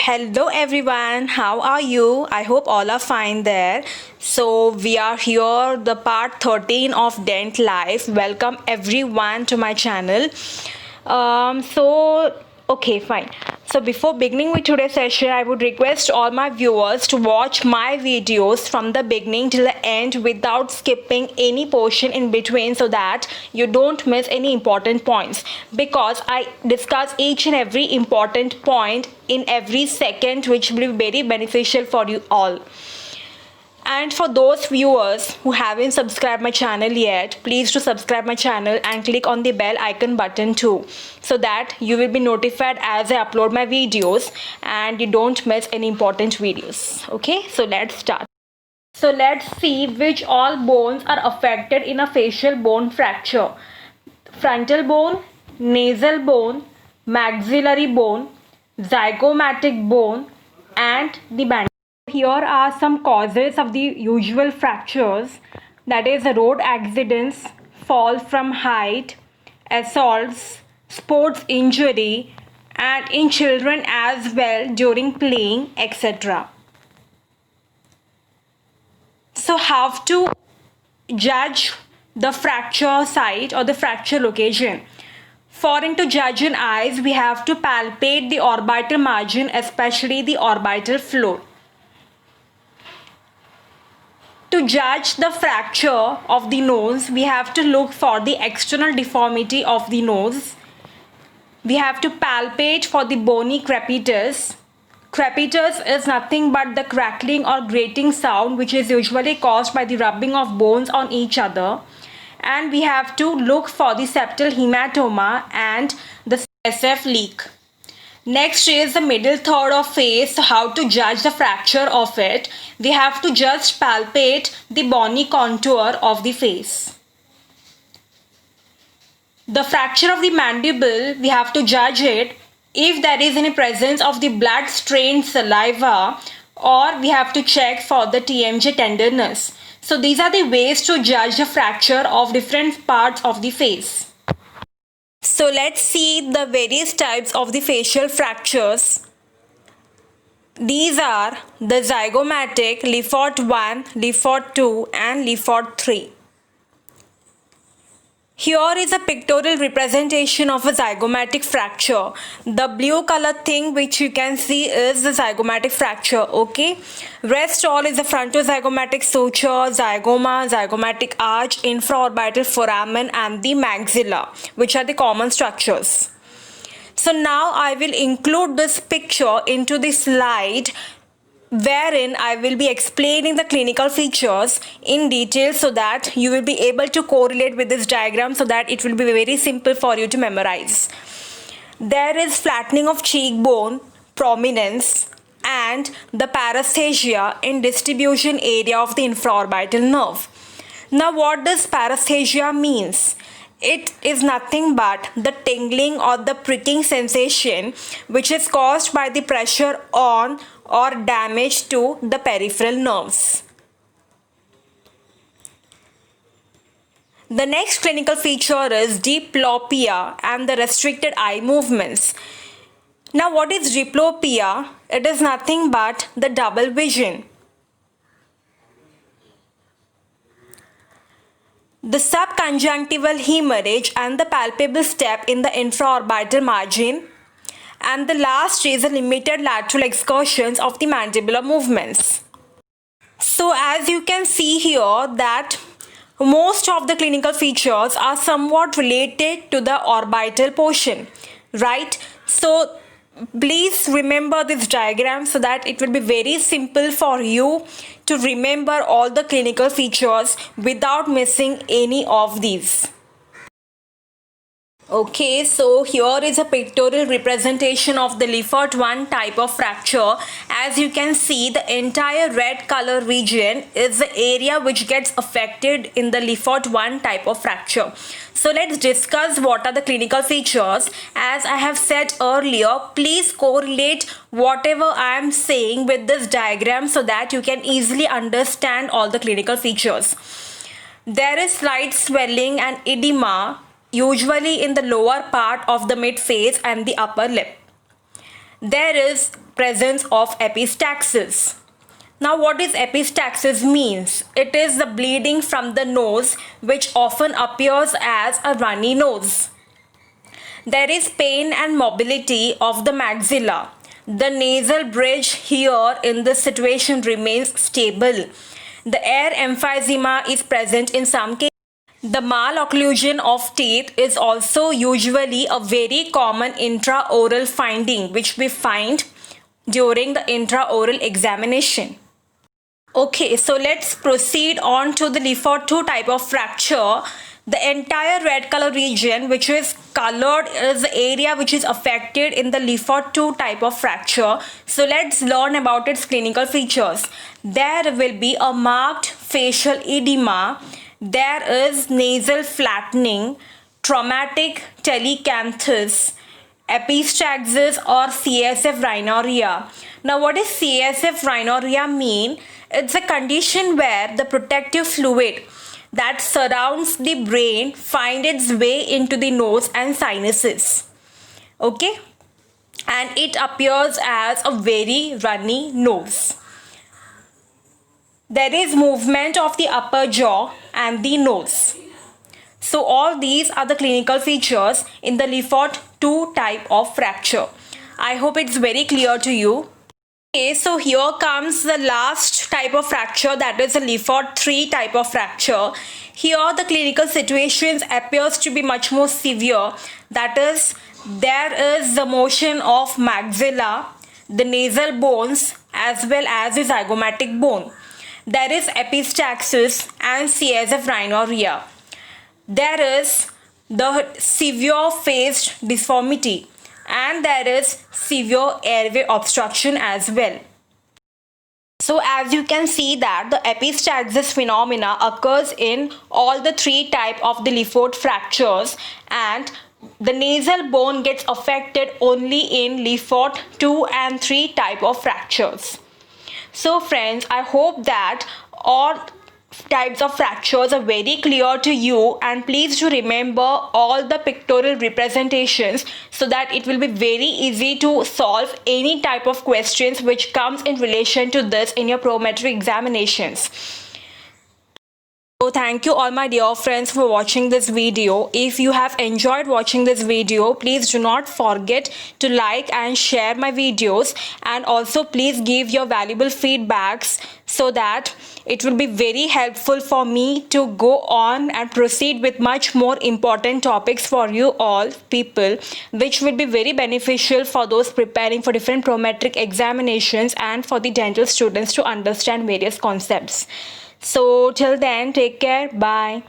Hello everyone, how are you? I hope all are fine there. We are here, the part 13 of Dent Life. Welcome everyone to my channel. Okay, fine. Before beginning with today's session, I would request all my viewers to watch my videos from the beginning till the end without skipping any portion in between so that you don't miss any important points, because I discuss each and every important point in every second, which will be very beneficial for you all. And for those viewers who haven't subscribed my channel yet, please to subscribe my channel and click on the bell icon button too, so that you will be notified as I upload my videos and you don't miss any important videos. Okay, so let's start. So let's see which all bones are affected in a facial bone fracture. Frontal bone, nasal bone, maxillary bone, zygomatic bone, and the mandible. Here are some causes of the usual fractures, that is road accidents, fall from height, assaults, sports injury, and in children as well during playing, etc. So how to judge the fracture site or the fracture location? For to judge in eyes, we have to palpate the orbital margin, especially the orbital floor. To judge the fracture of the nose, we have to look for the external deformity of the nose. We have to palpate for the bony crepitus. Crepitus is nothing but the crackling or grating sound which is usually caused by the rubbing of bones on each other. And we have to look for the septal hematoma and the SF leak. Next is the middle third of face. How to judge the fracture of it? We have to just palpate the bony contour of the face. The fracture of the mandible, we have to judge it if there is any presence of the blood stained saliva, or we have to check for the TMJ tenderness. So these are the ways to judge the fracture of different parts of the face. So let's see the various types of the facial fractures. These are the zygomatic, Le Fort 1, Le Fort 2 and Le Fort 3. Here is a pictorial representation of a zygomatic fracture. The blue color thing which you can see is the zygomatic fracture, okay? Rest all is the frontozygomatic suture, zygoma, zygomatic arch, infraorbital foramen and the maxilla, which are the common structures. So now I will include this picture into the slide, wherein I will be explaining the clinical features in detail so that you will be able to correlate with this diagram, so that it will be very simple for you to memorize. There is flattening of cheekbone, prominence, and the paresthesia in distribution area of the infraorbital nerve. Now what does paresthesia means? It is nothing but the tingling or the pricking sensation which is caused by the pressure on or damage to the peripheral nerves. The next clinical feature is diplopia and the restricted eye movements. Now what is diplopia? It is nothing but the double vision. The subconjunctival hemorrhage and the palpable step in the infraorbital margin. And the last is the limited lateral excursions of the mandibular movements. So as you can see here that most of the clinical features are somewhat related to the orbital portion, right? So please remember this diagram so that it will be very simple for you to remember all the clinical features without missing any of these. Okay, so here is a pictorial representation of the Le Fort 1 type of fracture. As you can see, the entire red color region is the area which gets affected in the Le Fort 1 type of fracture. So let's discuss what are the clinical features. As I have said earlier, please correlate whatever I am saying with this diagram so that you can easily understand all the clinical features. There is slight swelling and edema, usually in the lower part of the mid face and the upper lip. there is presence of epistaxis. Now, what is epistaxis means? It is the bleeding from the nose, which often appears as a runny nose. There is pain and mobility of the maxilla. The nasal bridge here in this situation remains stable. The air emphysema is present in some cases. The malocclusion of teeth is also usually a very common intraoral finding which we find during the intraoral examination. Okay, so let's proceed on to the Le Fort 2 type of fracture. The entire red color region which is colored is the area which is affected in the Le Fort 2 type of fracture. So let's learn about its clinical features. There will be a marked facial edema. There is nasal flattening, traumatic telecanthus, epistaxis or CSF rhinorrhea. Now, what does CSF rhinorrhea mean? It's a condition where the protective fluid that surrounds the brain finds its way into the nose and sinuses. Okay? And it appears as a very runny nose. There is movement of the upper jaw and the nose. So all these are the clinical features in the Le Fort 2 type of fracture. I hope it's very clear to you. Okay, so here comes the last type of fracture, that is the Le Fort 3 type of fracture. Here the clinical situations appears to be much more severe. That is, there is the motion of maxilla, the nasal bones as well as the zygomatic bone. There is epistaxis and CSF rhinorrhea. There is the severe face deformity and there is severe airway obstruction as well. So as you can see that the epistaxis phenomena occurs in all the three type of the Le Fort fractures, and the nasal bone gets affected only in Le Fort 2 and 3 type of fractures. So friends, I hope that all types of fractures are very clear to you, and please do remember all the pictorial representations so that it will be very easy to solve any type of questions which comes in relation to this in your prometric examinations. So thank you all my dear friends for watching this video. If you have enjoyed watching this video, please do not forget to like and share my videos, and also please give your valuable feedbacks so that it will be very helpful for me to go on and proceed with much more important topics for you all people, which will be very beneficial for those preparing for different prometric examinations and for the dental students to understand various concepts. So till then, take care. Bye.